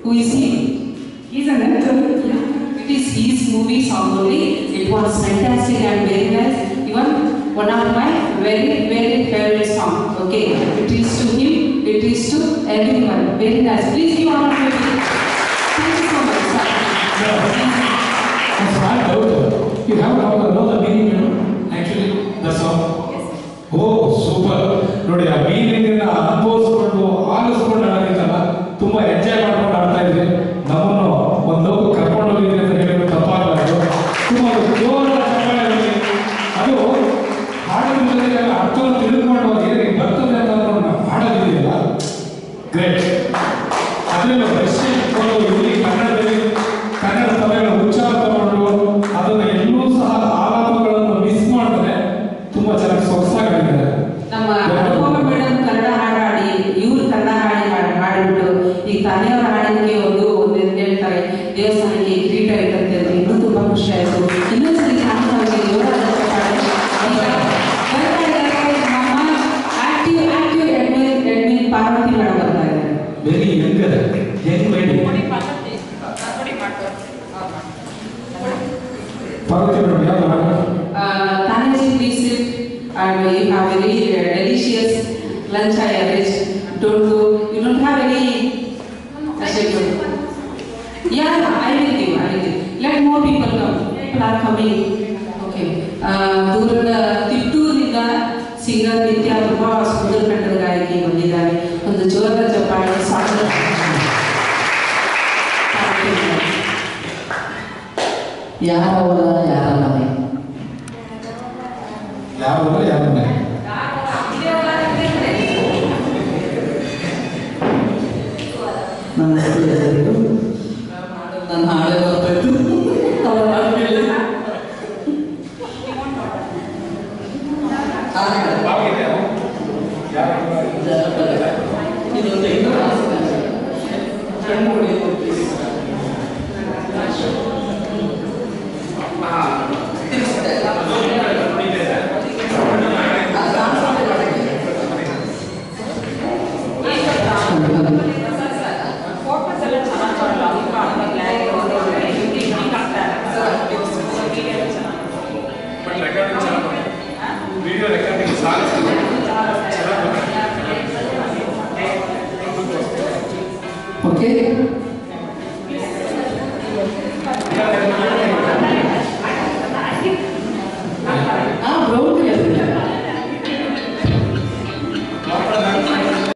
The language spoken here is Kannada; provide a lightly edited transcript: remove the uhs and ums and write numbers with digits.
Who is he? He's an actor. It is his movie song only. It was fantastic and very nice. Even one of my very favorite song. Okay, it is to him. It is to everyone. Very nice. Please give honor to him. Thank you so much, sir. That's my doubt. You have to know the meaning, you know, actually, the song. Yes. Oh, super. ನೋಡಿ ಆ ಮೀನಿಂಗ್ ಅನುಭವಿಸ್ಕೊಂಡು ಆಲಿಸ್ಕೊಂಡು ಆಡೋದಿತ್ತಲ್ಲ ತುಂಬಾ ಎಂಜಾಯ್ ಮಾಡ್ಕೊಂಡು ಆಡ್ತಾ ಇದ್ವಿ. ನಮ್ಮನ್ನು ಒಂದು ಲೋಕ ಕರ್ಕೊಂಡು ಹೋಗಿದ್ವಿ ಅಂತ ಹೇಳಿದ್ರೆ ತಪ್ಪಾಗಲಾರ್ದು. ತುಂಬಾ ಜೋರಾದ ಚಪ್ಪಾಳೆ ಇರಲಿ. ಅದು ಹಾಡಿನ ಜೊತೆಗೆ ಅರ್ಥವನ್ನು ತಿಳಿದುಕೊಂಡು ಏನಿಗೆ ಬರ್ತದೆ ಅಂತ ನಾವು ಹಾಡೋದಿದೆಯಲ್ಲ, ಗ್ರೇಟ್. ಅದರಲ್ಲೂ ಪ್ರಶ್ನೆ ಇಟ್ಕೊಂಡು ಇಲ್ಲಿ ಕನ್ನಡದಲ್ಲಿ ಕನ್ನಡ ಪದಗಳ ಉಚ್ಚಾರ ತಗೊಂಡು ಅದನ್ನು ಎಲ್ಲೂ ಸಹ ಆಲಾಪಗಳನ್ನು ಮಿಸ್ ಮಾಡ್ತಾರೆ. ತುಂಬಾ ಚೆನ್ನಾಗಿ ಸೊಗಸಾಗಿದ್ದಾರೆ. ನಮ್ಮ ಅನುಪಮ ಮೇಡಮ್ ಕನ್ನಡ ಹಾಡಿ ಇವ್ರು ಕನ್ನಡ ಹಾಡಿಬಿಟ್ಟು ಈಗ ತಾನೆಯವರ ಹಾಡಿಗೆ ಒಂದು ಹೇಳ್ತಾರೆ ದೇವಸ್ಥಾನಕ್ಕೆ ಕಿರೀಟ ಇಟ್ಟಂತೆ ಇನ್ನೂ ತುಂಬಾ ಖುಷಿ ಆಯಿತು. ಇನ್ನೊಂದ್ಸರಿ ಸಾಂಪ್ರದಾಯಿಕ ಜೋರಾದ ಆಕ್ಟಿವ್ ಅಡ್ಮಿನ್ ಪಾರ್ವತಿ ಮೇಡಮ್ ಬರ್ತಾ ಇದ್ದಾರೆ. ವೆರಿ ಯಂಗ್ ಅದ ಯಂಗ್ ಲೇಡಿ ಪಾರ್ವತಿ ಮೇಡಮ್ ಯಾರು Tanaji, please sit and you have very delicious lunch I arranged. Don't go. You don't have any. Yeah, I will give. Let more people come. People are coming. Okay. ದೂರದ ತಿಟ್ಟೂರಿಂದ ಸಿಂಗರ್ ನಿತ್ಯ ತುಂಬಾ ಸುಂದರ ಕಂಠದ ಗಾಯಕಿ ಬಂದಿದ್ದಾರೆ. ಒಂದು ಜೋರದ ಚಪ್ಪಾಳೆ ಸ್ವಾಗತ. ಯಾರವರ ಯಾರ ಮನೆ ಯಾರವರ ಯಾರ ಮನೆ ನನ್ನ ಹೆಸರು ನನ್ನ ಹಾಳೆ ಬರ್ಬೇಕು ಅವರ ಹಾಡಿಲ್ಲ ಇದೊಂದು ಇನ್ನೂ ಕಣ್ಣು ಹೊಡೆಯುವುದು video recording okay.